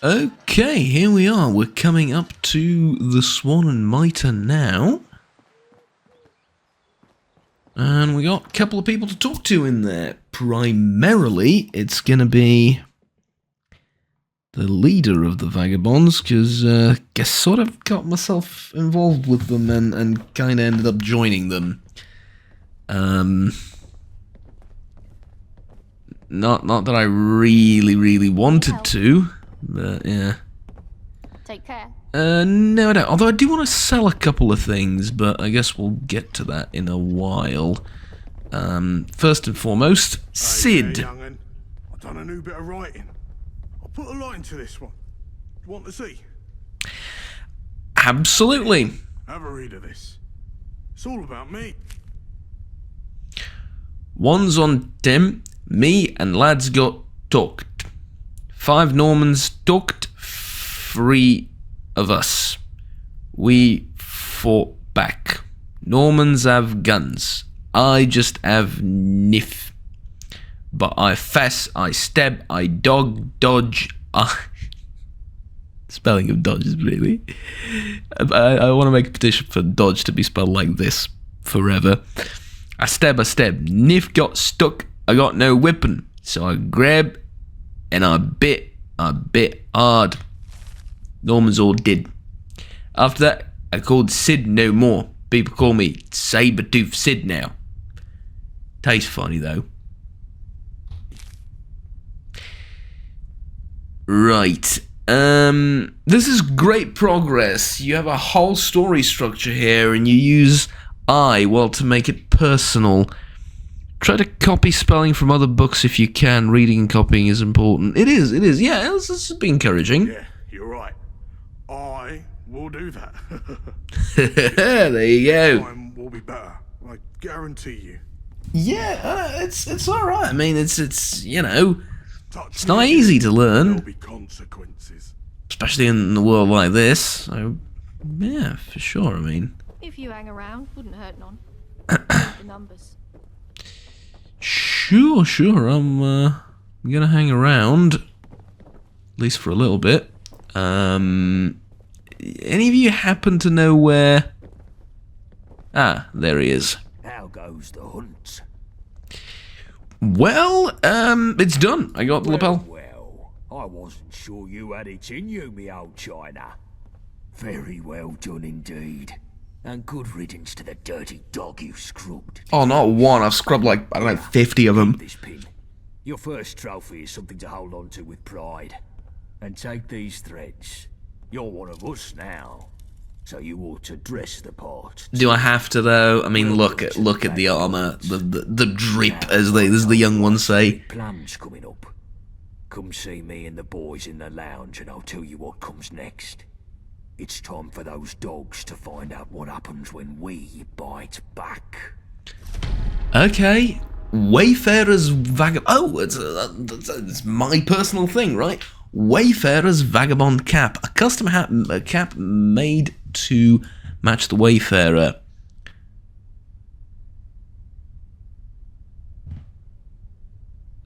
Okay, here we are. We're coming up to the Swan and Mitre now. And we got a couple of people to talk to in there. Primarily, it's going to be the leader of the Vagabonds, because I sort of got myself involved with them and kind of ended up joining them. Not that I really wanted to, but yeah. Take care. No, I don't. Although I do want to sell a couple of things, but I guess we'll get to that in a while. First and foremost, Sid. Hey there, young'un. I've done a new bit of writing. I'll put a line to this one. You want to see? Absolutely. Have a read of this. It's all about me. One's on Tim. Me and lads got talked. 5 Normans talked. 3 of us. We fought back. Normans have guns. I just have niff. But I fess, I stab, I dodge, Spelling of dodge is really... I want to make a petition for dodge to be spelled like this forever. I stab, Niff got stuck, I got no weapon. So I grab and I bit hard. Normans all did. After that, I called Sid no more. People call me Sabertooth Sid now. Tastes funny though. Right. This is great progress. You have a whole story structure here and you use I, well, to make it personal. Try to copy spelling from other books if you can. Reading and copying is important. It is. Yeah, this has been encouraging. Yeah, you're right. I will do that. There you go. Time will be better. I guarantee you. Yeah, it's all right. I mean, it's you know, Touch it's me not again, easy to learn, There'll be consequences. especially in a world like this. So, yeah, for sure. I mean, If you hang around, wouldn't hurt none. The numbers. sure. I'm gonna hang around, at least for a little bit. Any of you happen to know where? Ah, there he is. How goes the hunt? Well, it's done. I got the lapel. Well, I wasn't sure you had it in you, me old China. Very well done indeed. And good riddance to the dirty dog you scrubbed. Oh, not one. I've scrubbed like, I don't know, 50 of them. This pin. Your first trophy is something to hold on to with pride. And take these threads. You're one of us now. So you ought to dress the part. Do I have to though? I mean, look at the armor, the drip, as the young ones say. Plans coming up. Come see me and the boys in the lounge and I'll tell you what comes next. It's time for those dogs to find out what happens when we bite back. Okay, Wayfarer's Vagabond. Oh, it's my personal thing, right? Wayfarer's Vagabond cap, a custom cap made to match the Wayfarer.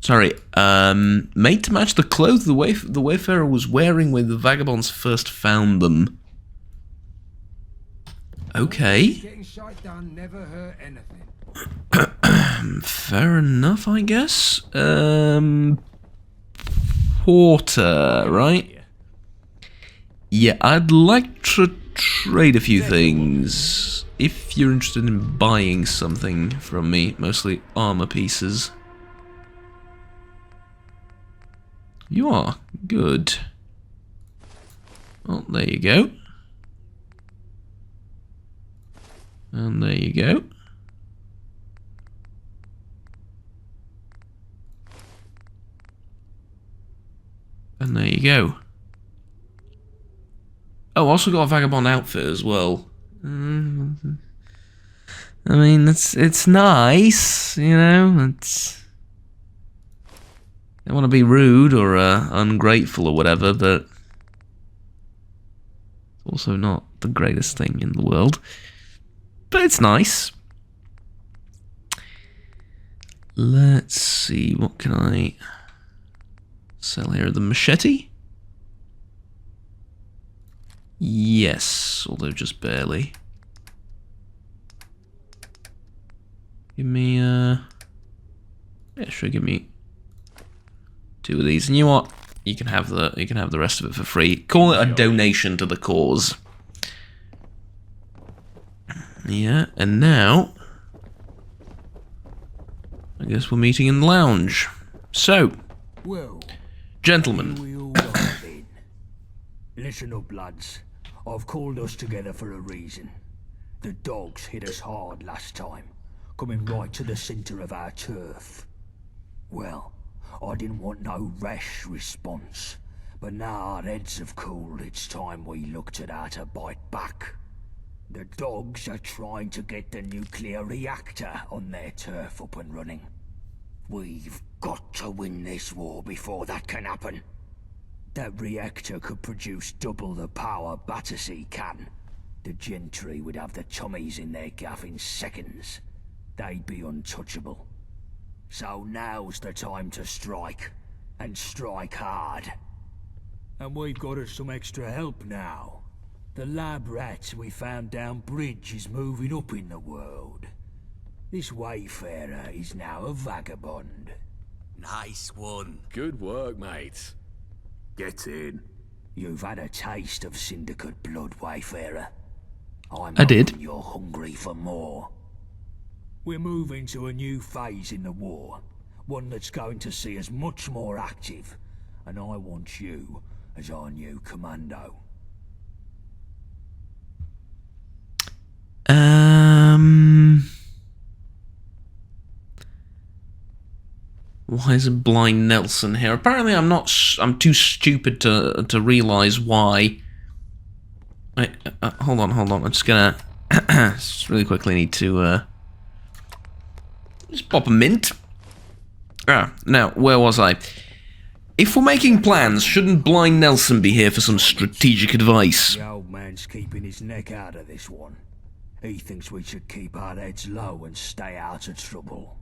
Sorry, made to match the clothes the Wayfarer was wearing when the Vagabonds first found them. Okay. Getting shot down never hurt anything. Fair enough, I guess. Porter, right? Yeah, I'd like to trade a few things. If you're interested in buying something from me, mostly armor pieces. You are. Good. Well, there you go. And there you go. And there you go. Oh, also got a vagabond outfit as well. I mean, it's nice, you know. It's, I don't want to be rude or ungrateful or whatever, but it's also not the greatest thing in the world. But it's nice. Let's see, what can I sell here? The machete? Yes, although just barely. Give me, yeah, sure, give me 2 of these. And you know what? You can have the rest of it for free. Call it a donation to the cause. Yeah, and now I guess we're meeting in the lounge. So, Well, gentlemen. we all dive in. Listen up, lads. I've called us together for a reason. The dogs hit us hard last time, coming right to the centre of our turf. Well, I didn't want no rash response, but now our heads have cooled, it's time we looked at how to bite back. The dogs are trying to get the nuclear reactor on their turf up and running. We've got to win this war before that can happen. That reactor could produce double the power Battersea can. The gentry would have the tummies in their gaff in seconds. They'd be untouchable. So now's the time to strike, and strike hard. And we've got us some extra help now. The lab rat we found down bridge is moving up in the world. This wayfarer is now a vagabond. Nice one. Good work, mate. Get in. You've had a taste of syndicate blood, wayfarer. I'm I did. hoping you're hungry for more. We're moving to a new phase in the war, one that's going to see us much more active, and I want you as our new commando. Why is Blind Nelson here? Apparently, I'm too stupid to realize why. Wait, hold on. I'm just gonna just really quickly need to just pop a mint. Now where was I? If we're making plans, shouldn't Blind Nelson be here for some strategic advice? The old man's keeping his neck out of this one. He thinks we should keep our heads low and stay out of trouble.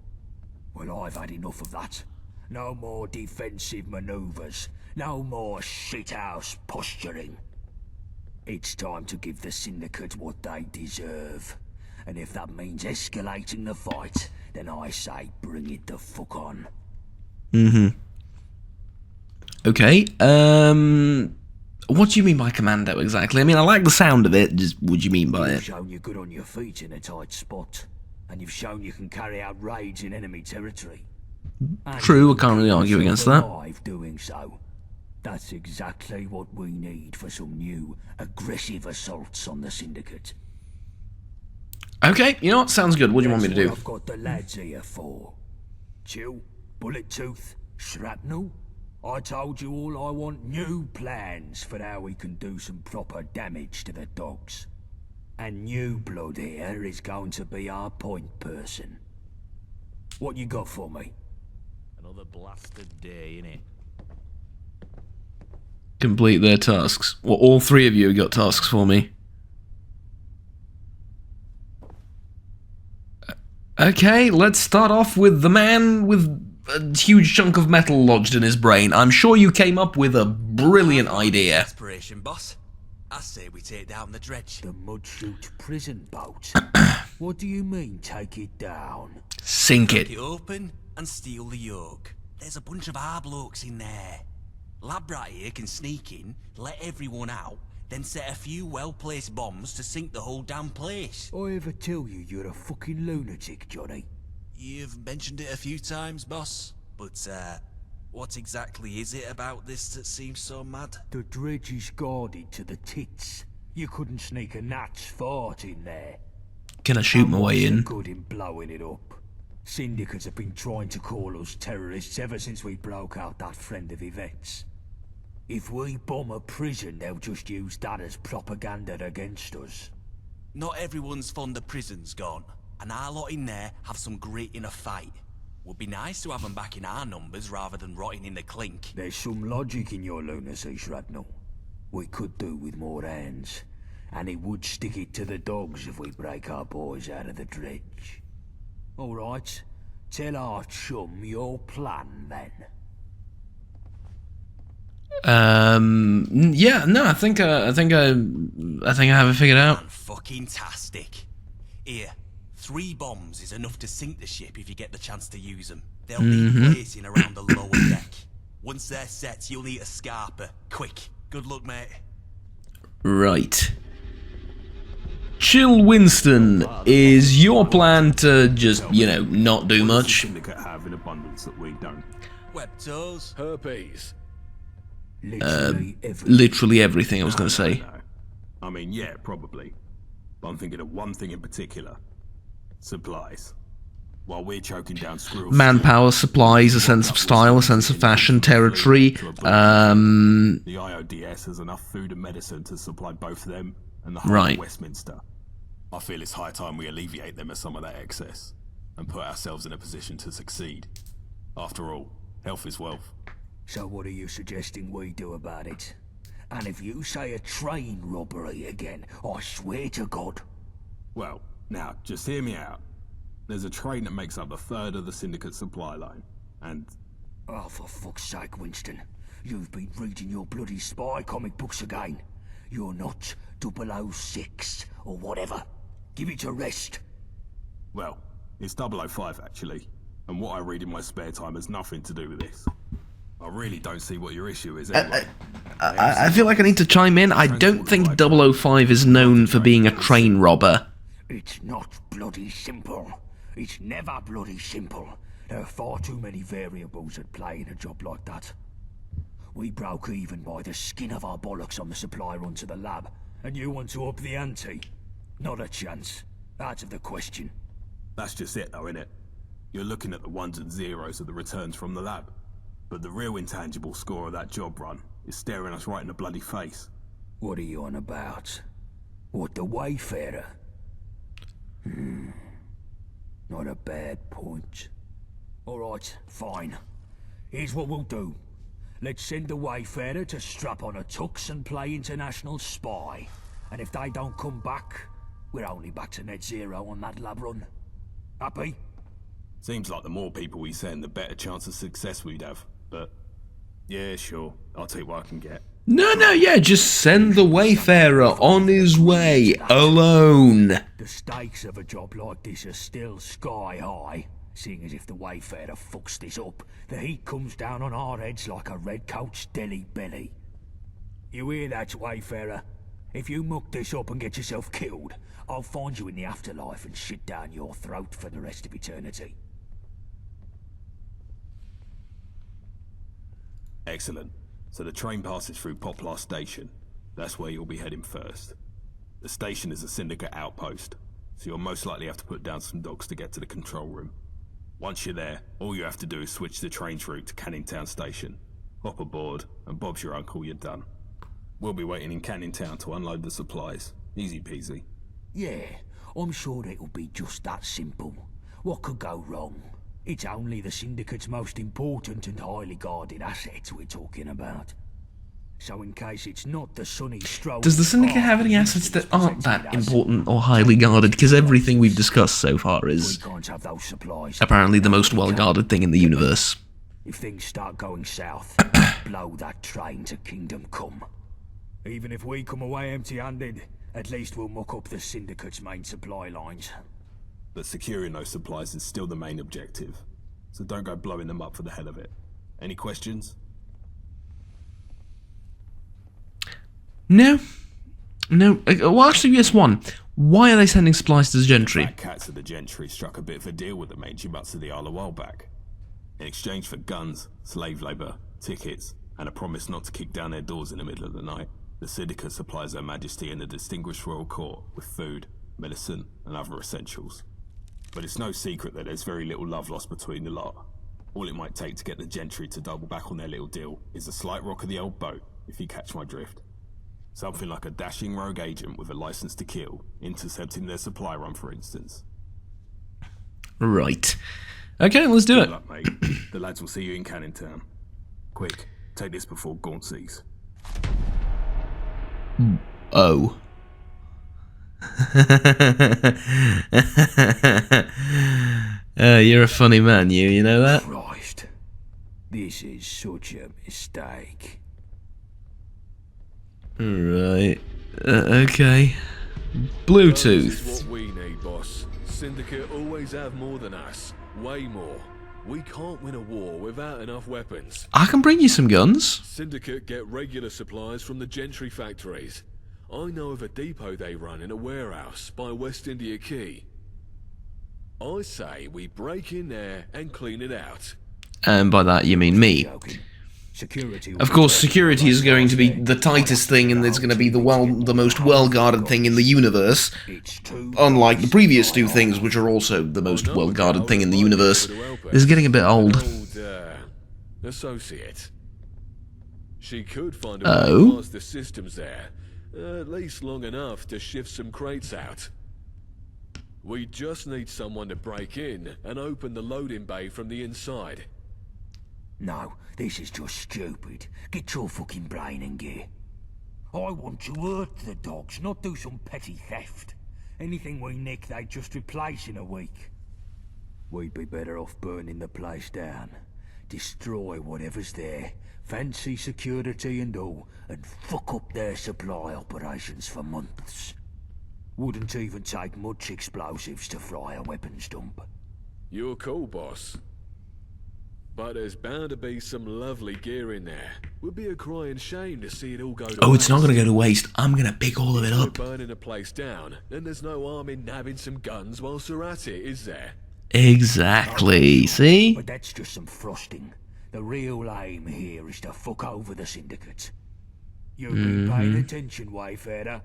Well, I've had enough of that. No more defensive maneuvers. No more shithouse posturing. It's time to give the Syndicate what they deserve. And if that means escalating the fight, then I say bring it the fuck on. Okay, what do you mean by commando exactly? I mean, I like the sound of it, just what do you mean by You've it? shown you're good on your feet in a tight spot. And you've shown you can carry out raids in enemy territory. And True, I you can't really keep argue yourself against that. alive doing so. That's exactly what we need for some new, aggressive assaults on the Syndicate. Okay, you know what? Sounds good. What do you want me to That's do? what I've got the lads here for. Chill, Bullet Tooth, Shrapnel. I told you all I want new plans for how we can do some proper damage to the dogs. And New Blood here is going to be our point person. What you got for me? Another blasted day, innit? Complete their tasks. Well, all 3 of you have got tasks for me. Okay, let's start off with the man with a huge chunk of metal lodged in his brain. I'm sure you came up with a brilliant idea. Aspiration, boss. I say we take down the dredge. The Mudchute prison boat? What do you mean, take it down? Sink Break it. it open and steal the yoke. There's a bunch of our blokes in there. Lab rat here can sneak in, let everyone out, then set a few well-placed bombs to sink the whole damn place. I ever tell you you're a fucking lunatic, Johnny? You've mentioned it a few times, boss. But, what exactly is it about this that seems so mad? The dredge is guarded to the tits. You couldn't sneak a gnat's fart in there. Can I shoot my way in? Good in blowing it up. Syndicates have been trying to call us terrorists ever since we broke out that friend of Yvette's. If we bomb a prison, they'll just use that as propaganda against us. Not everyone's fond of prisons gone, and our lot in there have some grit in a fight. Would be nice to have them back in our numbers rather than rotting in the clink. There's some logic in your lunacy, Shrapnel. We could do with more hands, and it would stick it to the dogs if we break our boys out of the dredge. All right, tell our chum your plan then. Yeah, no, I think I have it figured out. Fucking tastic. Here, 3 bombs is enough to sink the ship if you get the chance to use them. They'll need placing around the lower deck. Once they're set, you'll need a scarper. Quick. Good luck, mate. Right. Chill Winston, is your plan to just, you know, not do much? Syndicate have in abundance that we don't. Web toes. Herpes. Literally everything I was going to say. No. I mean, yeah, probably. But I'm thinking of one thing in particular. Supplies. While we're choking down squirrels... Manpower, supplies, a sense of style, a sense of fashion, territory. The IODS has enough food and medicine to supply both of them and the whole Right. of Westminster. I feel it's high time we alleviate them of some of that excess and put ourselves in a position to succeed. After all, health is wealth. So what are you suggesting we do about it? And if you say a train robbery again, I swear to God. Well, now, just hear me out. There's a train that makes up a third of the syndicate supply line, and... Oh, for fuck's sake, Winston. You've been reading your bloody spy comic books again. You're not 006 or whatever. Give it a rest. Well, it's 005 actually, and what I read in my spare time has nothing to do with this. I really don't see what your issue is anyway. I feel like I need to chime in. I don't think 005 is known for being a train robber. It's not bloody simple. It's never bloody simple. There are far too many variables at play in a job like that. We broke even by the skin of our bollocks on the supply run to the lab, and you want to up the ante? Not a chance. Out of the question. That's just it though, innit? You're looking at the ones and zeros of the returns from the lab. But the real intangible score of that job run is staring us right in the bloody face. What are you on about? What, the Wayfarer? Not a bad point. Alright, fine. Here's what we'll do. Let's send the Wayfarer to strap on a tux and play international spy. And if they don't come back, we're only back to net zero on that lab run. Happy? Seems like the more people we send, the better chance of success we'd have. But, yeah, sure. I'll take what I can get. No, yeah, just send the Wayfarer on his way, alone. The stakes of a job like this are still sky high. Seeing as if the Wayfarer fucks this up, the heat comes down on our heads like a redcoat's deli belly. You hear that, Wayfarer? If you muck this up and get yourself killed, I'll find you in the afterlife and shit down your throat for the rest of eternity. Excellent. So the train passes through Poplar Station. That's where you'll be heading first. The station is a syndicate outpost, so you'll most likely have to put down some dogs to get to the control room. Once you're there, all you have to do is switch the train's route to Canning Town Station. Hop aboard, and Bob's your uncle, you're done. We'll be waiting in Canning Town to unload the supplies. Easy peasy. Yeah, I'm sure it'll be just that simple. What could go wrong? It's only the Syndicate's most important and highly guarded assets we're talking about. So in case it's not the sunny stroke... Does the Syndicate have any assets that aren't that important or highly guarded? Because everything we've discussed so far is We can't have those supplies. apparently the most well-guarded thing in the universe. If things start going south, blow that train to Kingdom Come. Even if we come away empty-handed, at least we'll muck up the Syndicate's main supply lines. But securing those supplies is still the main objective. So don't go blowing them up for the hell of it. Any questions? No. Well, actually, yes, one. Why are they sending supplies to the gentry? Fat cats of the gentry struck a bit of a deal with the mangy butts of the Isle a while back. In exchange for guns, slave labour, tickets, and a promise not to kick down their doors in the middle of the night, the Syndicate supplies Her Majesty and the distinguished royal court with food, medicine, and other essentials. But it's no secret that there's very little love lost between the lot. All it might take to get the gentry to double back on their little deal is a slight rock of the old boat, if you catch my drift. Something like a dashing rogue agent with a license to kill, intercepting their supply run, for instance. Right. Okay, let's do it. Good luck, mate. The lads will see you in Canning Town. Quick, take this before Gaunt sees. Oh. You're a funny man, you know that? Christ. This is such a mistake. Right. Okay. This is Bluetooth. what we need, boss. Syndicate always have more than us. Way more. We can't win a war without enough weapons. I can bring you some guns. Syndicate get regular supplies from the gentry factories. I know of a depot they run in a warehouse by West India Quay. I say we break in there and clean it out. And by that you mean me. Joking. Security will Of be course, taking security the is going to be right the tightest thing, and it's going to be the most well-guarded thing in the universe. It's too Unlike the previous two things, which are also the most well-guarded thing in the universe. This is getting a bit old. Associate. She could find a Oh? way past the systems there, at least long enough to shift some crates out. We just need someone to break in and open the loading bay from the inside. No, this is just stupid. Get your fucking brain in gear. I want to hurt the dogs, not do some petty theft. Anything we nick, they just replace in a week. We'd be better off burning the place down. Destroy whatever's there. Fancy security and all, and fuck up their supply operations for months. Wouldn't even take much explosives to fry a weapons dump. You're cool, boss. But there's bound to be some lovely gear in there. Would be a crying shame to see it all go to Oh, it's not waste. going to go to waste. I'm going to pick all of it We're up. burning a place down, then there's no harm in nabbing some guns whilst we're at it, is there? Exactly. See? But that's just some frosting. The real aim here is to fuck over the syndicate. You've been paying attention, Wayfarer.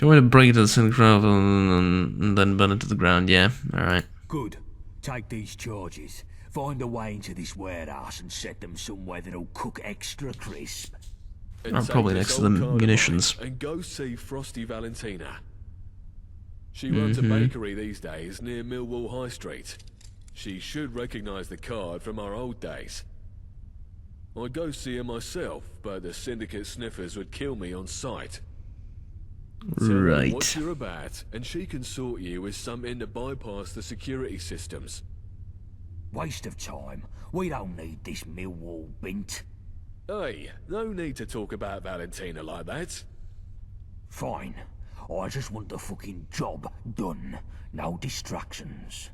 You want to break it to the syndicate and then burn it to the ground, yeah. Alright. Good. Take these charges. Find a way into this warehouse and set them somewhere that'll cook extra crisp. And Oh, take probably this next to the old card of munitions. mine And go see Frosty Valentina. She runs a bakery these days near Millwall High Street. She should recognise the card from our old days. I'd go see her myself, but the syndicate sniffers would kill me on sight. Tell her what Right. you're about, and she can sort you with something to bypass the security systems. Waste of time. We don't need this Millwall bint. Hey, no need to talk about Valentina like that. Fine. I just want the fucking job done. No distractions.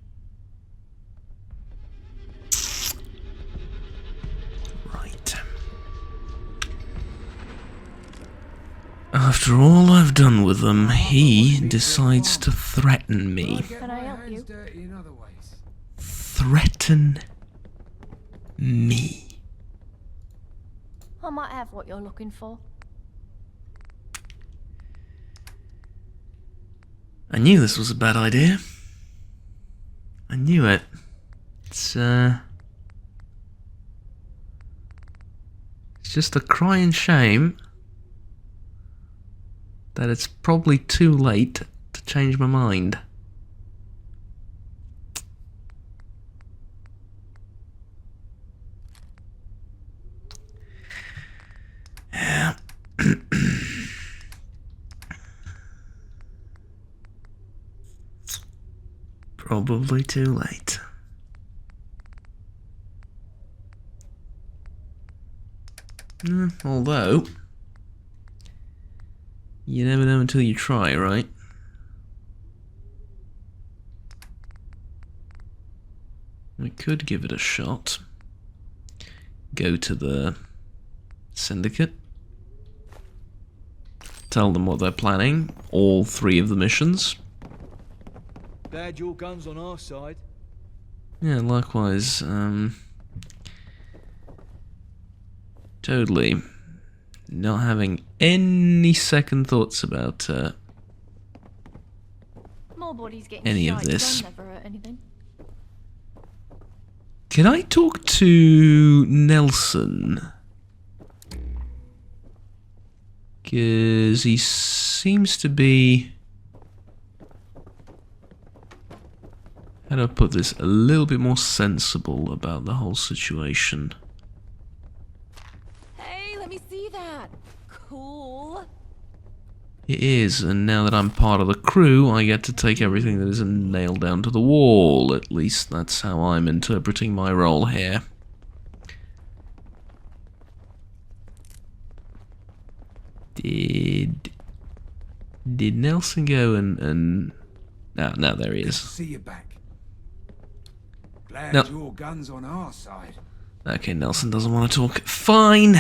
Right. After all I've done with them, he decides to threaten me. Can I help you? Dirty in other ways. Threaten me. I might have what you're looking for. I knew this was a bad idea. I knew it. It's just a crying shame that it's probably too late to change my mind. Yeah. Probably too late. Although, you never know until you try, right? We could give it a shot. Go to the syndicate. Tell them what they're planning. All 3 of the missions. Glad your gun's on our side. Yeah, likewise. Totally not having any second thoughts about More bodies getting Any of shite, this. Don't never hurt anything. Can I talk to Nelson? Because he seems to be... How do I put this? A little bit more sensible about the whole situation. Hey, let me see that. Cool. It is, and now that I'm part of the crew, I get to take everything that isn't nailed down to the wall. At least that's how I'm interpreting my role here. Did Nelson go and no, there he is. See you back. Glad No. your gun's on our side. Okay, Nelson doesn't want to talk. Fine,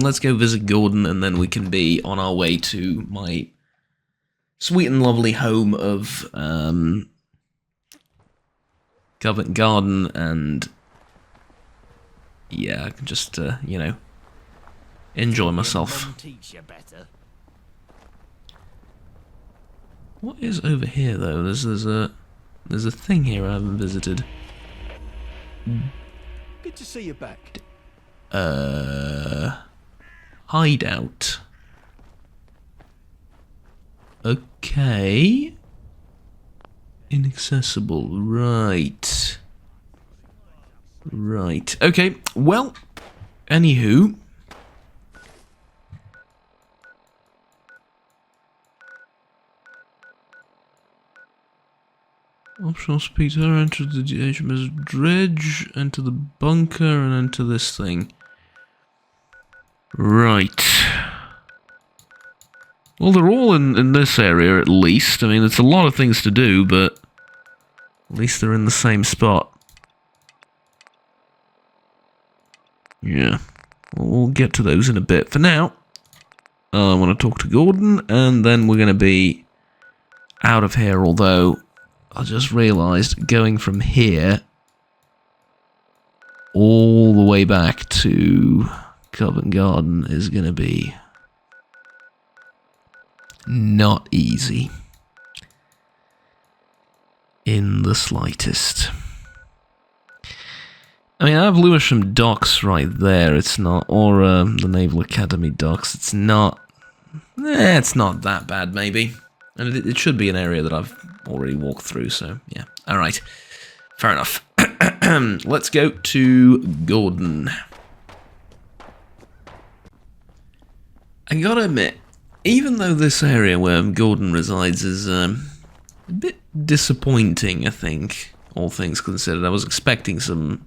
let's go visit Gordon and then we can be on our way to my sweet and lovely home of Covent Garden, and yeah, I can just, you know, enjoy myself. What is over here though? There's a thing here I haven't visited. Good to see you back. Hideout. Okay. Inaccessible. Right. Okay. Well, anywho. Optional speed to enter the HMS Dredge, enter the bunker, and enter this thing. Right. Well, they're all in this area, at least. I mean, it's a lot of things to do, but at least they're in the same spot. Yeah. We'll get to those in a bit. For now, I want to talk to Gordon, and then we're going to be out of here, although I just realised going from here all the way back to Covent Garden is going to be not easy in the slightest. I mean, I have Lewisham Docks right there. It's not, or the Naval Academy Docks. It's not that bad, maybe. And it should be an area that I've already walked through, so yeah. Alright, fair enough. Let's go to Gordon. I gotta admit, even though this area where Gordon resides is a bit disappointing, I think, all things considered. I was expecting some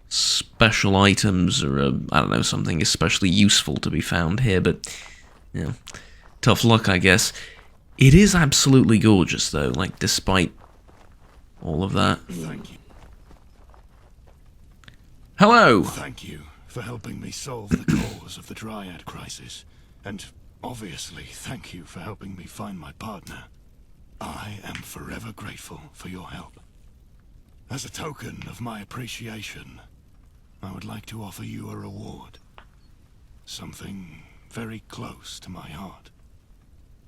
special items or, I don't know, something especially useful to be found here, but, you know, tough luck, I guess. It is absolutely gorgeous, though, like, despite all of that. Thank you. Hello! Thank you for helping me solve the cause of the Dryad crisis. And obviously, thank you for helping me find my partner. I am forever grateful for your help. As a token of my appreciation, I would like to offer you a reward. Something very close to my heart.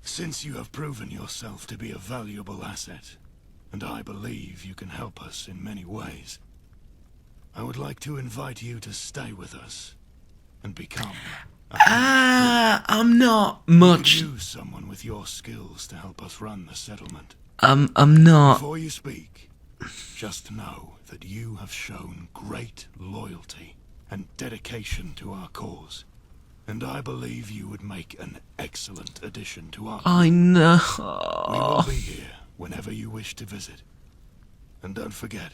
Since you have proven yourself to be a valuable asset, and I believe you can help us in many ways, I would like to invite you to stay with us and become I'm not much. use someone with your skills to help us run the settlement. I'm not. Before you speak, just know that you have shown great loyalty and dedication to our cause, and I believe you would make an excellent addition to our I We know. will be here whenever you wish to visit. And don't forget,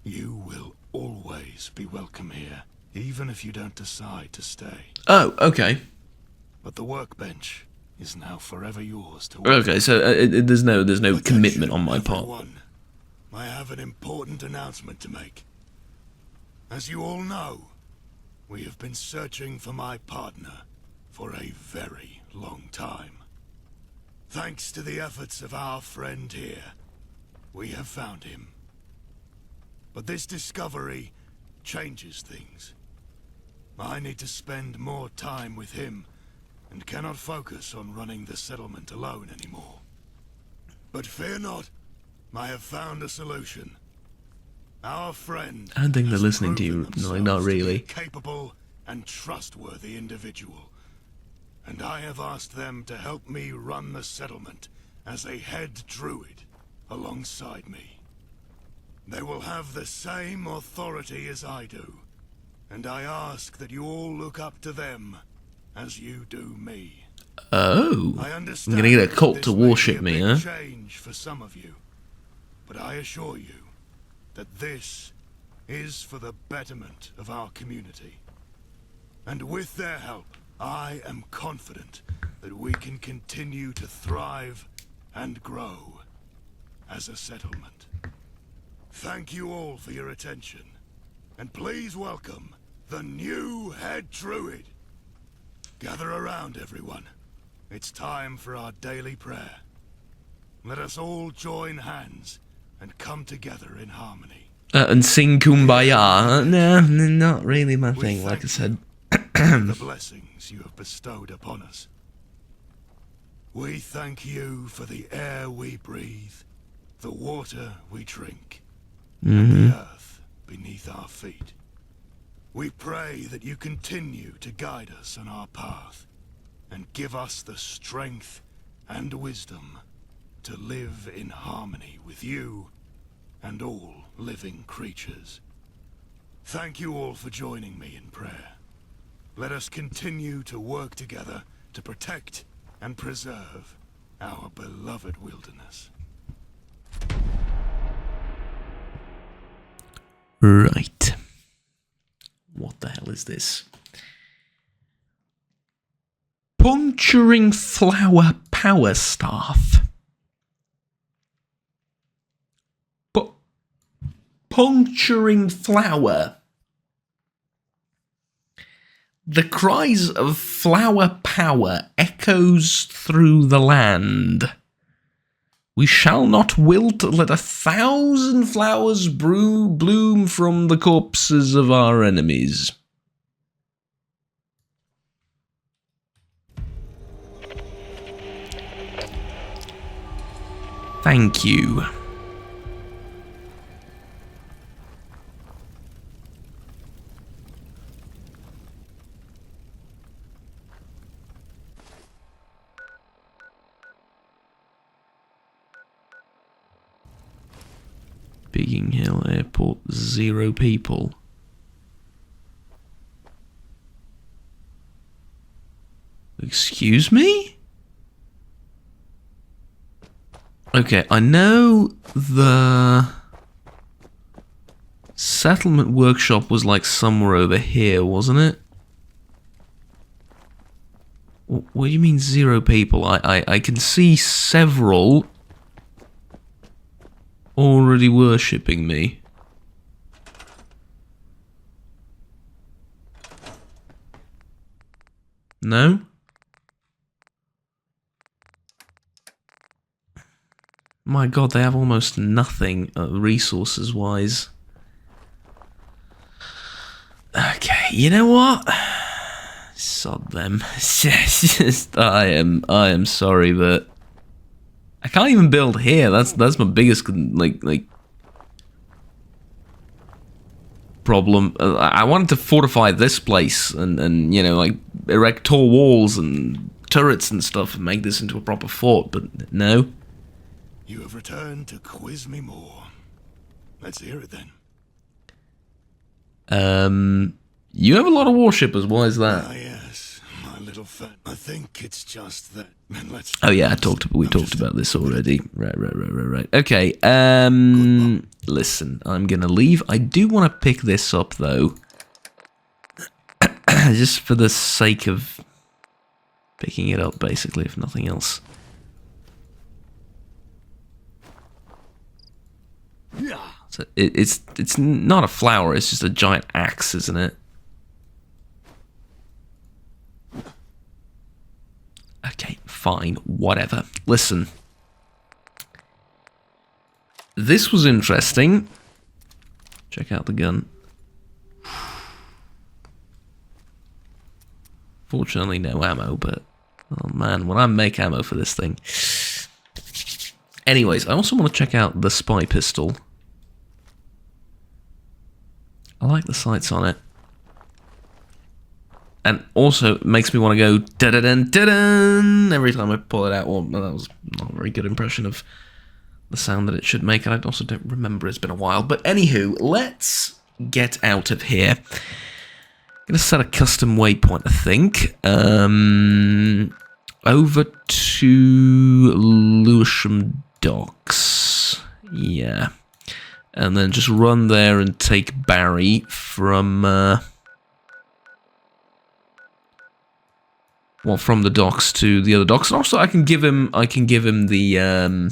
you will always be welcome here, even if you don't decide to stay. Oh, okay. But the workbench is now forever yours to work. Okay, so there's no commitment on my part. Everyone, I have an important announcement to make. As you all know, we have been searching for my partner for a very long time. Thanks to the efforts of our friend here, we have found him. But this discovery changes things. I need to spend more time with him and cannot focus on running the settlement alone anymore. But fear not, I have found a solution. Our friend I don't think they're has listening to you. proven No, themselves not to be a really. capable and trustworthy individual. And I have asked them to help me run the settlement as a head druid alongside me. They will have the same authority as I do, and I ask that you all look up to them as you do me. Oh. I I'm understand gonna get a that cult this to may be worship a me, big huh? change for some of you, but I assure you that this is for the betterment of our community. And with their help, I am confident that we can continue to thrive and grow as a settlement. Thank you all for your attention, and please welcome the new head druid. Gather around, everyone. It's time for our daily prayer. Let us all join hands and come together in harmony. And sing Kumbaya. No, not really my thing, like I said. The blessings you have bestowed upon us. We thank you for the air we breathe, the water we drink, and the earth beneath our feet. We pray that you continue to guide us on our path and give us the strength and wisdom to live in harmony with you and all living creatures. Thank you all for joining me in prayer. Let us continue to work together to protect and preserve our beloved wilderness. Right. What the hell is this? Puncturing flower power staff. Puncturing flower. The cries of flower power echoes through the land. We shall not wilt, let 1,000 flowers bloom from the corpses of our enemies. Thank you. Biggin Hill Airport, 0 people. Excuse me? Okay, I know the settlement workshop was like somewhere over here, wasn't it? What do you mean 0 people? I can see several already worshipping me. No? My god, they have almost nothing resources wise. Okay, you know what? Sod them. I am sorry, but I can't even build here. That's my biggest like problem. I wanted to fortify this place and you know, like erect tall walls and turrets and stuff and make this into a proper fort, but no. You have returned to quiz me more. Let's hear it then. You have a lot of worshippers. Why is that? Ah, yes, my little fan. I think it's just that. Let's. Oh yeah, we talked about this already. Right. Okay. Listen, I'm gonna leave. I do want to pick this up though, just for the sake of picking it up, basically, if nothing else. So it's not a flower. It's just a giant axe, isn't it? Okay, fine, whatever. Listen. This was interesting. Check out the gun. Fortunately, no ammo, but... oh man, when I make ammo for this thing. Anyways, I also want to check out the spy pistol. I like the sights on it. And also, it makes me want to go da-da-dun, every time I pull it out. Well, that was not a very good impression of the sound that it should make, and I also don't remember, it's been a while. But anywho, let's get out of here. I'm going to set a custom waypoint, I think. Over to Lewisham Docks. Yeah. And then just run there and take Barry from... Well, from the docks to the other docks. And also, I can give him the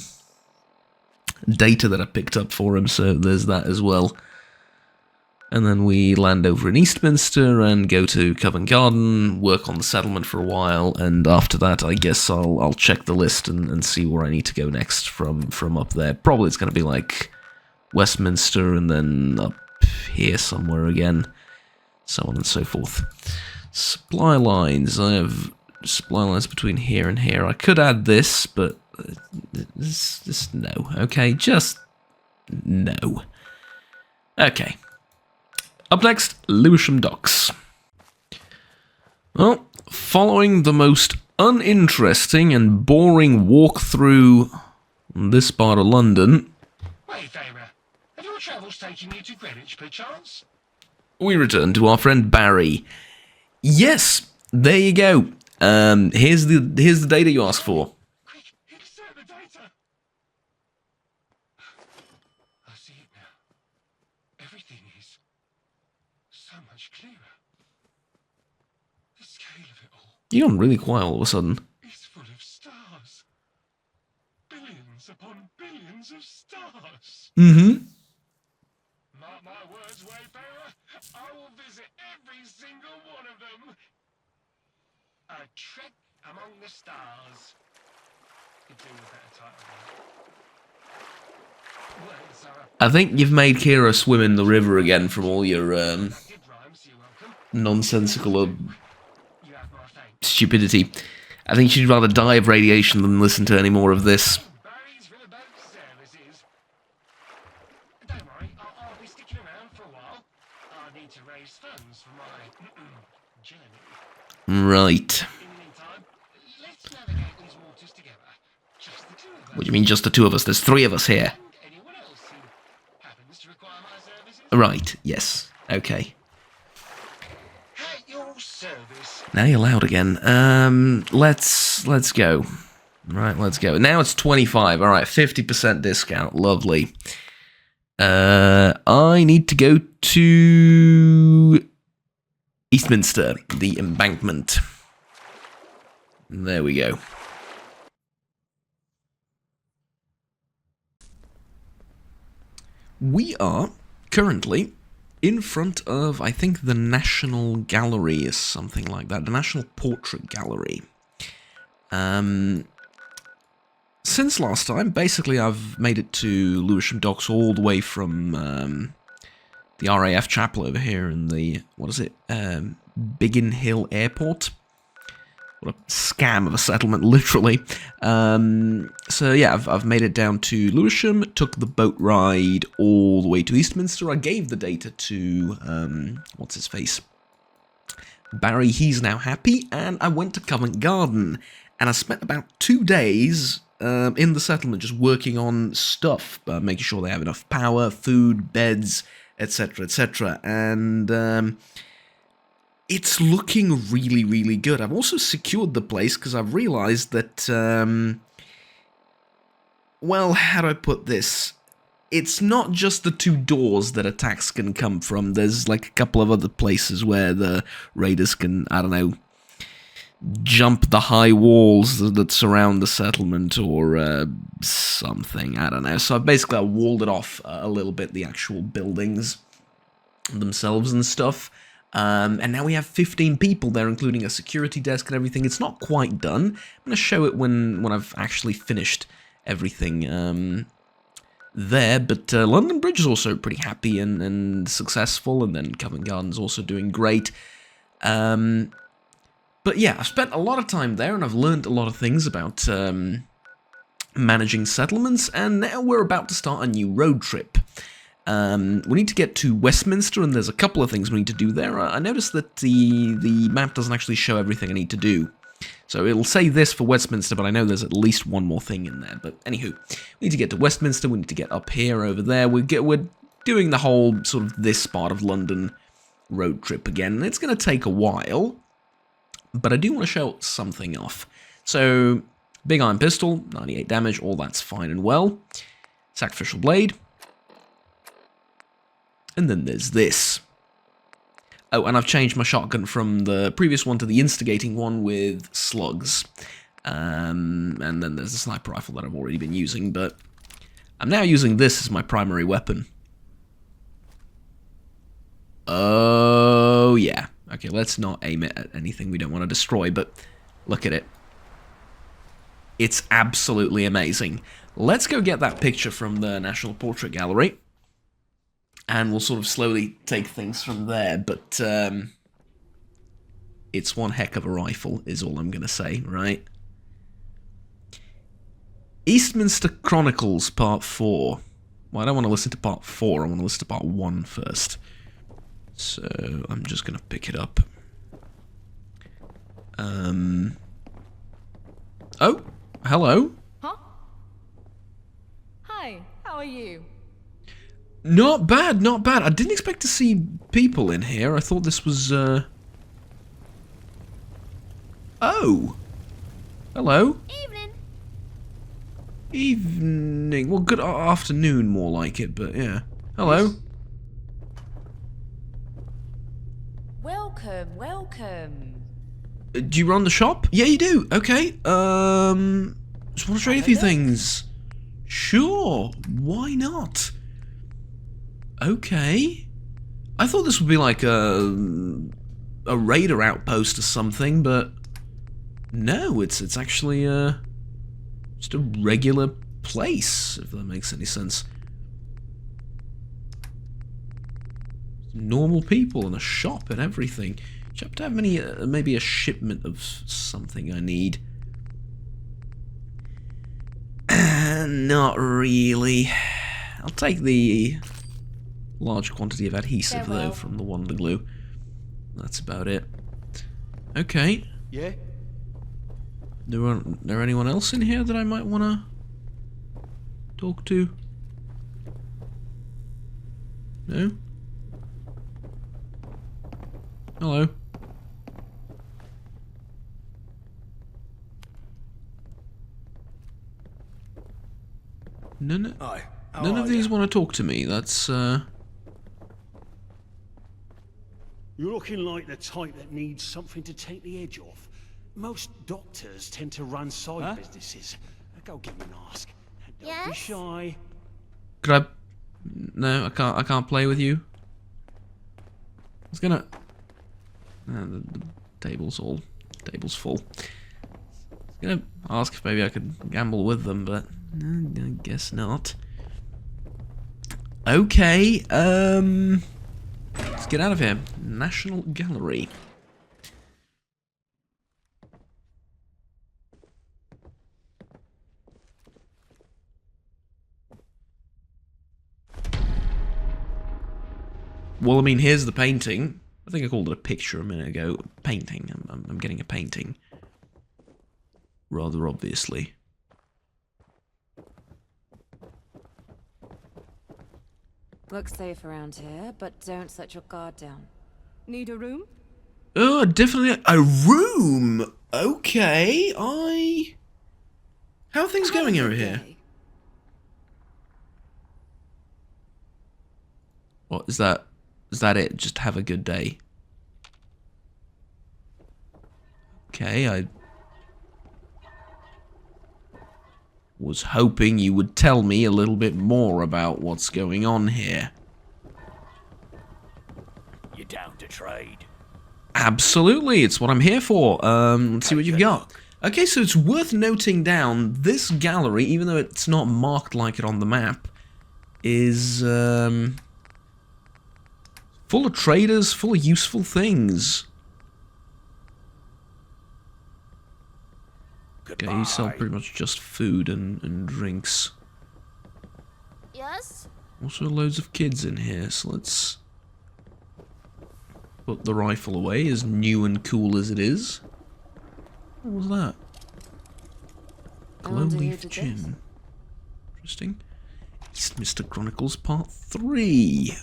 data that I picked up for him, so there's that as well. And then we land over in Eastminster and go to Covent Garden, work on the settlement for a while, and after that, I guess I'll check the list and see where I need to go next from up there. Probably it's going to be like Westminster and then up here somewhere again, so on and so forth. Supply lines. I have supply lines between here and here. I could add this, but just no. Okay, just no. Okay. Up next, Lewisham Docks. Well, following the most uninteresting and boring walk through this part of London, Wayfarer, have your travels taken you to Greenwich, perchance? we return to our friend Barry. Yes, there you go. Here's the data you asked for. Quick, insert the data! I see it now. Everything is so much clearer. The scale of it all You got really quiet all of a sudden. is full of stars. Billions upon billions of stars. Mm-hmm. Mark my words, Wayfarer, I will visit every single one of them. A trek among the stars. Could do with a better title. Well, it's I think you've made Kira swim in the river again from all your did rhyme, so you're welcome. nonsensical You have my thanks. stupidity. I think she'd rather die of radiation than listen to any more of this. Barry's Riverboat Services. Don't worry, I'll be sticking around for a while. I need to raise funds for my journey. Right. In the meantime, let's navigate these waters together. Just the two of us. What do you mean, just the two of us? There's three of us here. And anyone else who happens to require my services. Right, yes. Okay. At your service. Now you're loud again. Let's go. Right, let's go. Now it's 25. Alright, 50% discount. Lovely. I need to go to Eastminster, the embankment. There we go. We are currently in front of, I think, the National Gallery or something like that. The National Portrait Gallery. Since last time, basically I've made it to Lewisham Docks all the way from the RAF Chapel over here in the, what is it, Biggin Hill Airport. What a scam of a settlement, literally. So yeah, I've made it down to Lewisham, took the boat ride all the way to Eastminster. I gave the data to, what's his face? Barry, he's now happy, and I went to Covent Garden, and I spent about 2 days in the settlement just working on stuff, making sure they have enough power, food, beds, etc., etc., and it's looking really, really good. I've also secured the place because I've realized that, well, how do I put this? It's not just the 2 doors that attacks can come from. There's like a couple of other places where the raiders can, I don't know, jump the high walls that surround the settlement or something, I don't know. So basically I walled it off a little bit, the actual buildings themselves and stuff. And now we have 15 people there, including a security desk and everything. It's not quite done. I'm going to show it when I've actually finished everything there. But London Bridge is also pretty happy and successful, and then Covent Garden's also doing great. But yeah, I've spent a lot of time there, and I've learned a lot of things about managing settlements, and now we're about to start a new road trip. We need to get to Westminster, and there's a couple of things we need to do there. I noticed that the map doesn't actually show everything I need to do. So it'll say this for Westminster, but I know there's at least one more thing in there. But anywho, we need to get to Westminster, we need to get up here, over there. We're doing the whole sort of this part of London road trip again, and it's going to take a while, but I do want to show something off. So, big iron pistol, 98 damage, all that's fine and well. Sacrificial blade. And then there's this. Oh, and I've changed my shotgun from the previous one to the instigating one with slugs. And then there's the sniper rifle that I've already been using, but I'm now using this as my primary weapon. Oh, yeah. Okay, let's not aim it at anything we don't want to destroy, but look at it. It's absolutely amazing. Let's go get that picture from the National Portrait Gallery, and we'll sort of slowly take things from there, but it's one heck of a rifle, is all I'm going to say, right? Eastminster Chronicles Part 4. Well, I don't want to listen to Part 4, I want to listen to Part 1 first. So, I'm just going to pick it up. Oh, hello. Huh? Hi, how are you? Not bad, not bad. I didn't expect to see people in here. I thought this was, Oh. Hello. Evening. Evening. Well, good afternoon, more like it, but yeah. Hello. Welcome, welcome. Do you run the shop? Yeah, you do. Okay. Just want to trade a few things. Sure. Why not? Okay. I thought this would be like a raider outpost or something, but no, it's actually just a regular place, if that makes any sense. Normal people and a shop and everything. Do you have to have many, maybe a shipment of something I need? Not really. I'll take the large quantity of adhesive, though, from the Wonder Glue. That's about it. Okay. Yeah? There anyone else in here that I might want to talk to? No? Hello. None of these want to talk to me. That's, You're looking like the type that needs something to take the edge off. Most doctors tend to run side businesses. Go give them an ask. Don't be shy. Could I... No, I can't play with you. I was gonna... the table's full. I was gonna ask if maybe I could gamble with them, but I guess not. Okay, let's get out of here. National Gallery. Well, I mean, here's the painting. I think I called it a picture a minute ago. Painting. I'm getting a painting. Rather obviously. Looks safe around here, but don't let your guard down. Need a room? Oh, definitely a room. Okay, How are things going over here? What is that? Is that it? Just have a good day. Okay, I was hoping you would tell me a little bit more about what's going on here. You down to trade? Absolutely, it's what I'm here for. Let's see what you've got. Okay, so it's worth noting down, this gallery, even though it's not marked like it on the map, is full of traders, full of useful things. Okay, you sell pretty much just food and drinks. Yes? Also loads of kids in here, so let's put the rifle away, as new and cool as it is. What was that? Glowleaf Gin. Interesting. Eastminster Chronicles Part 3.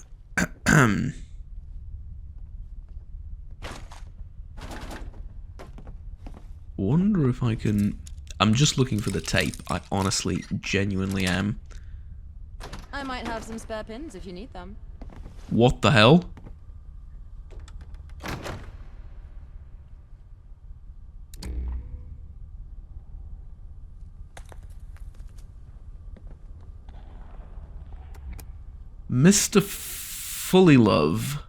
Wonder if I can... I'm just looking for the tape. I honestly, genuinely am. I might have some spare pins if you need them. What the hell? Mr. Fully Love.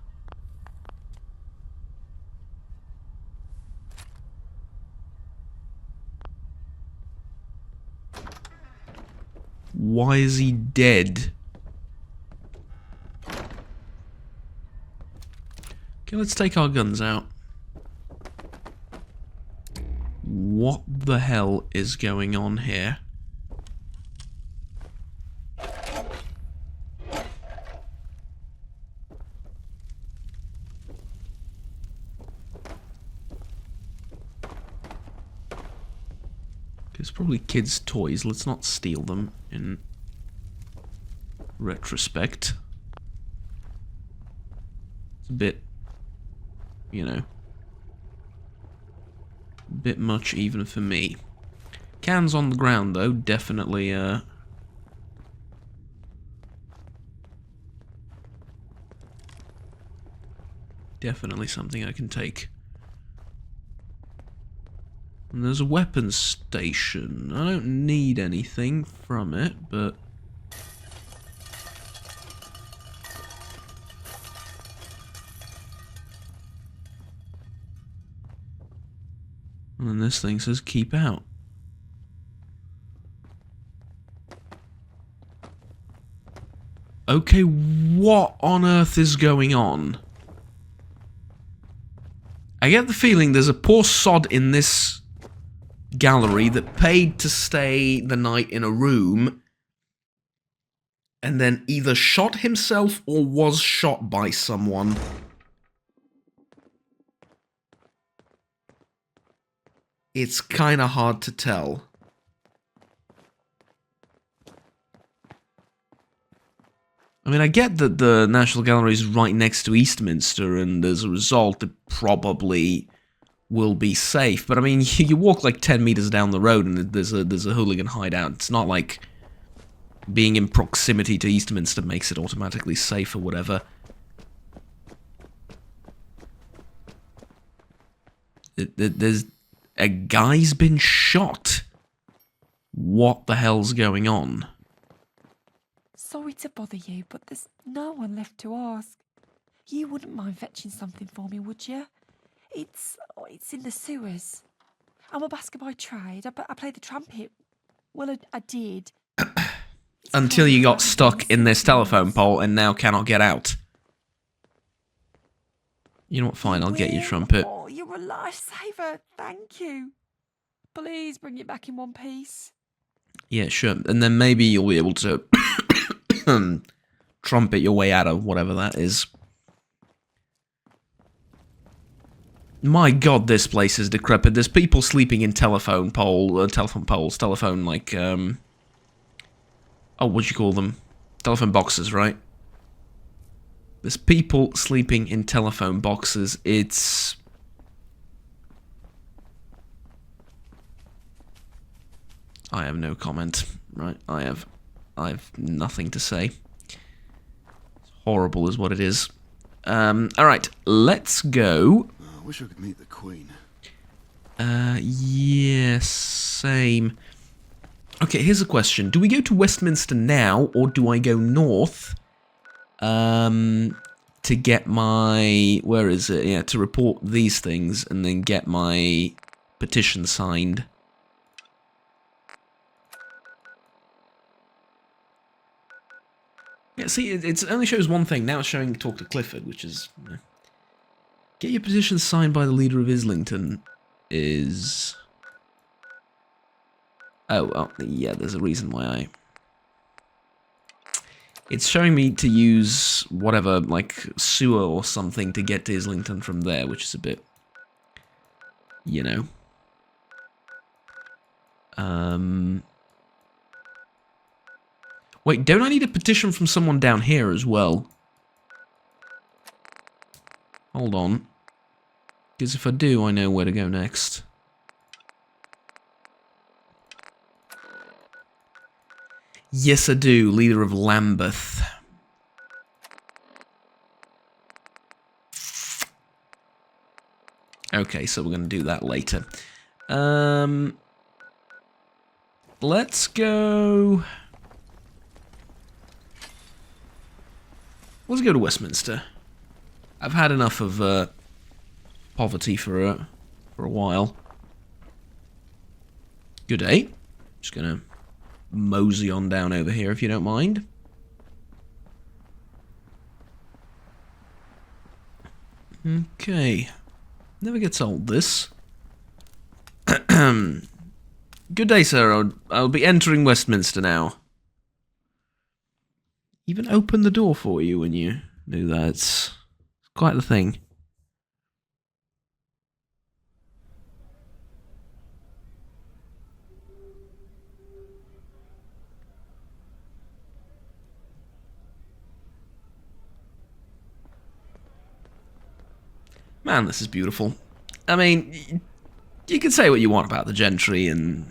Why is he dead? Okay, let's take our guns out. What the hell is going on here? It's probably kids' toys. Let's not steal them in retrospect. It's a bit, you know, a bit much even for me. Cans on the ground, though, definitely, definitely something I can take. And there's a weapons station. I don't need anything from it, but... And this thing says keep out. Okay, what on earth is going on? I get the feeling there's a poor sod in this gallery that paid to stay the night in a room and then either shot himself or was shot by someone. It's kind of hard to tell. I mean, I get that the National Gallery is right next to Eastminster, and as a result, it probably will be safe. But I mean, you walk like 10 meters down the road, and there's a hooligan hideout. It's not like being in proximity to Eastminster makes it automatically safe or whatever. There's a guy's been shot. What the hell's going on? Sorry to bother you, but there's no one left to ask. You wouldn't mind fetching something for me, would you? It's in the sewers. I'm a busker by trade. I play the trumpet. Well, I did. Until you got stuck in this telephone pole and now cannot get out. You know what, fine, I'll get your trumpet. Oh, you're a lifesaver. Thank you. Please bring it back in one piece. Yeah, sure. And then maybe you'll be able to trumpet your way out of whatever that is. My god, this place is decrepit. There's people sleeping in telephone like, oh, what'd you call them? Telephone boxes, right? There's people sleeping in telephone boxes. It's... I have no comment, right? I have nothing to say. It's horrible is what it is. Alright, let's go. I wish I could meet the Queen. Yeah, same. Okay, here's a question. Do we go to Westminster now, or do I go north, to get my... Where is it? Yeah, to report these things, and then get my petition signed. Yeah, see, it only shows one thing. Now it's showing talk to Clifford, which is... Get your petition signed by the leader of Islington is... Oh, well, yeah, there's a reason why I... It's showing me to use whatever, like, sewer or something to get to Islington from there, which is a bit... You know. Wait, don't I need a petition from someone down here as well? Hold on. Because if I do, I know where to go next. Yes, I do. Leader of Lambeth. Okay, so we're going to do that later. Let's go... let's go to Westminster. I've had enough of poverty for a while. Good day. Just gonna mosey on down over here if you don't mind. Okay. Never gets old, this. Good day, sir. I'll be entering Westminster now. Even open the door for you when you do that. It's quite the thing. Man, this is beautiful. I mean, you can say what you want about the gentry, and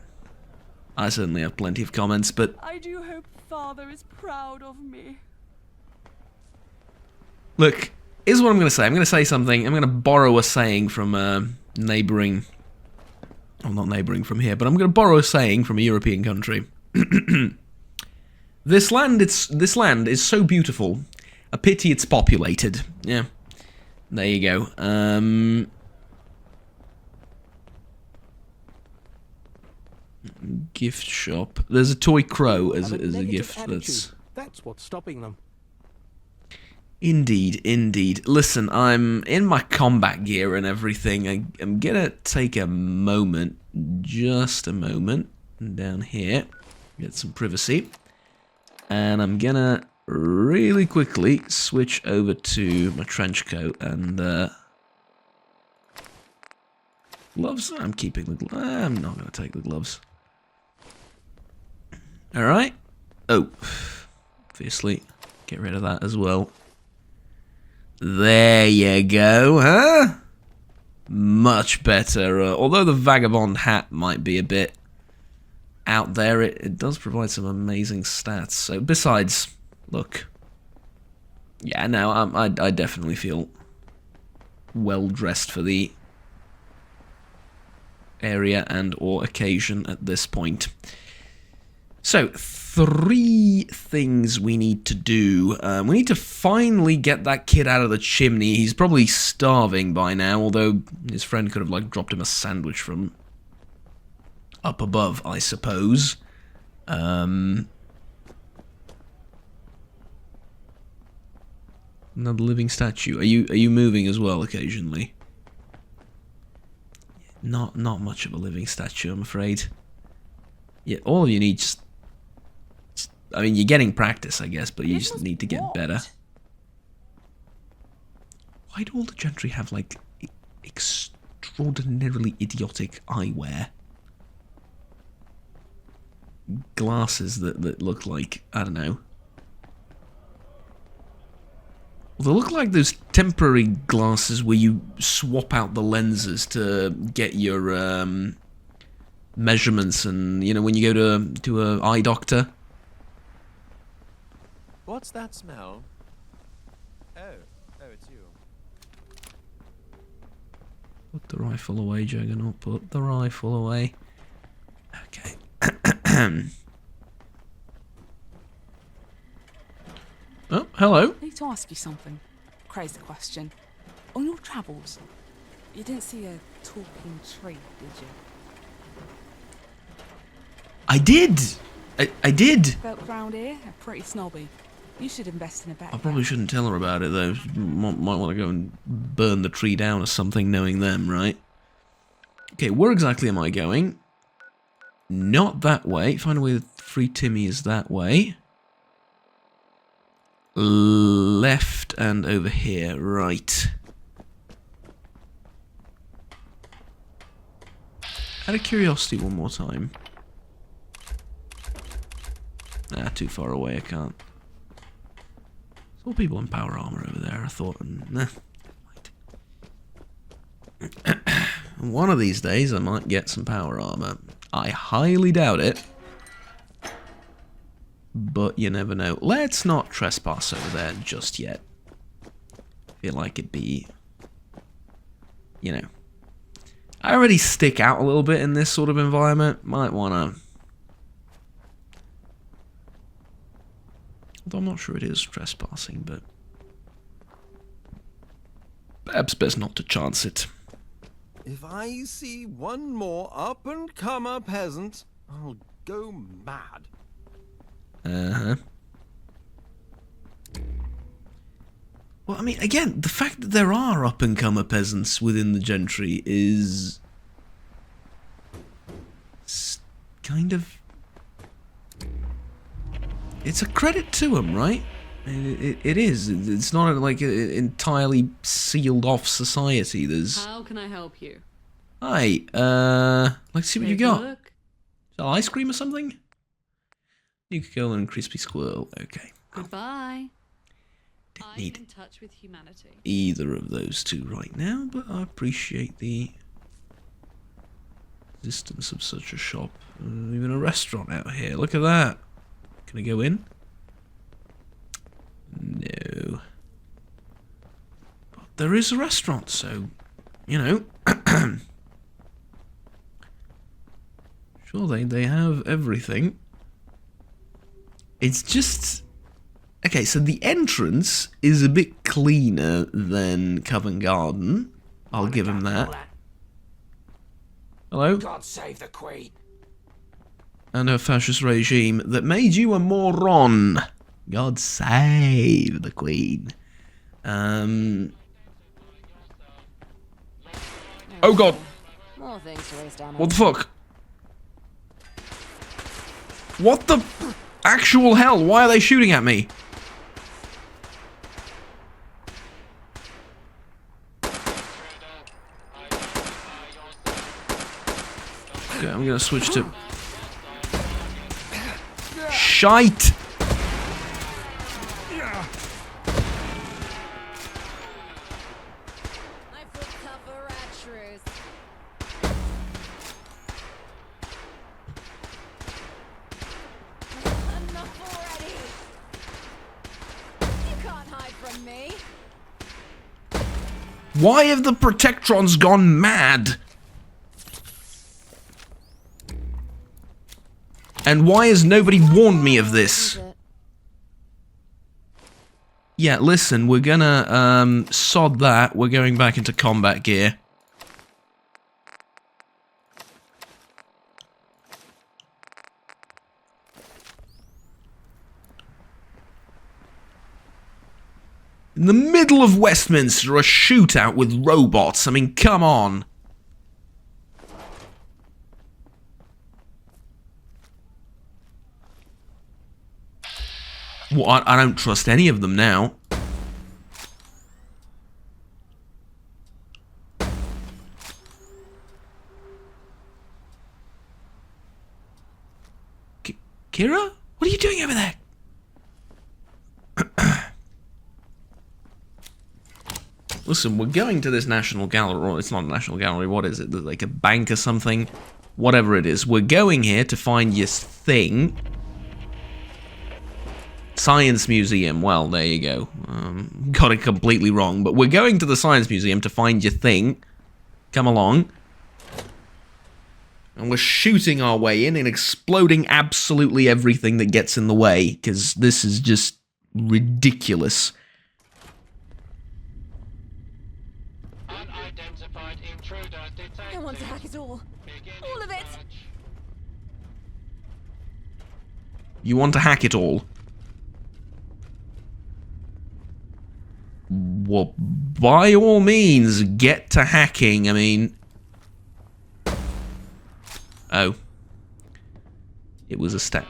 I certainly have plenty of comments, but... I do hope Father is proud of me. Look, here's what I'm going to say. I'm going to say something. I'm going to borrow a saying from a neighbouring... Well, not neighbouring from here, but I'm going to borrow a saying from a European country. This land is so beautiful. A pity it's populated. Yeah. There you go. Gift shop. There's a toy crow as a gift. That's what's stopping them. Indeed, indeed. Listen, I'm in my combat gear and everything. I'm gonna take a moment, just a moment, down here, get some privacy, and I'm gonna really quickly switch over to my trench coat and gloves. I'm keeping the gloves. I'm not gonna take the gloves. All right. Oh, obviously, get rid of that as well. There you go, huh? Much better. Although the vagabond hat might be a bit out there, it does provide some amazing stats. So, besides, look. Yeah, no, I definitely feel well dressed for the area and or occasion at this point. So, 3 things we need to do. We need to finally get that kid out of the chimney. He's probably starving by now, although his friend could have, like, dropped him a sandwich from up above, I suppose. Another living statue. Are you moving as well occasionally? Not much of a living statue, I'm afraid. Yeah, all of you need just... I mean, you're getting practice, I guess, but you just need to get better. Why do all the gentry have, like, extraordinarily idiotic eyewear? Glasses that look like, I don't know. Well, they look like those temporary glasses where you swap out the lenses to get your measurements, and, you know, when you go to an eye doctor. What's that smell? Oh, it's you. Put the rifle away, Juggernaut. Put the rifle away. Okay. Oh, hello. I need to ask you something. Crazy question. On your travels, you didn't see a talking tree, did you? I did! I did! Folk round here are pretty snobby. You should invest in a better. I probably shouldn't tell her about it, though. She might want to go and burn the tree down or something, knowing them, right? Okay, where exactly am I going? Not that way. Find a way that Free Timmy is that way. Left and over here, right. Out of curiosity, one more time. Ah, too far away, I can't. Saw people in power armor over there, I thought, nah. One of these days, I might get some power armor. I highly doubt it. But you never know. Let's not trespass over there just yet. Feel like it'd be... You know. I already stick out a little bit in this sort of environment. Might wanna... Although I'm not sure it is trespassing, but... Perhaps best not to chance it. If I see one more up-and-comer peasant, I'll go mad. Uh-huh. Well, I mean, again, the fact that there are up-and-comer peasants within the gentry is... kind of... It's a credit to them, right? It is. It's not like an entirely sealed-off society. There's... How can I help you? Hi, let's see what you got. Is that ice cream or something? Nuka Cola and Crispy Squirrel. Okay. Goodbye. Don't need in touch with humanity. either of those two right now, but I appreciate the existence of such a shop. Even a restaurant out here. Look at that. Can I go in? No. But there is a restaurant, so, you know. Sure, they have everything. It's just... Okay, so the entrance is a bit cleaner than Covent Garden. I'll give him that. Hello? God save the Queen. And her fascist regime that made you a moron. God save the Queen. Oh God. More things to waste ammo. What the fuck? What the actual hell? Why are they shooting at me? Okay, I'm gonna switch to... Shite! Why have the Protectrons gone mad? And why has nobody warned me of this? Yeah, listen, we're gonna, sod that. We're going back into combat gear. In the middle of Westminster, a shootout with robots. I mean, come on. Well, I don't trust any of them now. Kira? What are you doing over there? Listen, we're going to this National Gallery, or it's not a National Gallery, what is it? Like a bank or something? Whatever it is. We're going here to find your thing. Science Museum, well, there you go. Got it completely wrong, but we're going to the Science Museum to find your thing. Come along. And we're shooting our way in and exploding absolutely everything that gets in the way, because this is just ridiculous. I want to hack it all. All of it. You want to hack it all? Well, by all means, get to hacking. I mean... Oh. It was a statue.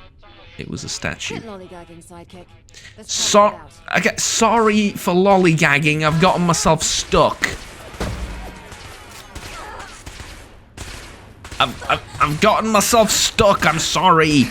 Okay, sorry for lollygagging. I've gotten myself stuck. I've gotten myself stuck. I'm sorry.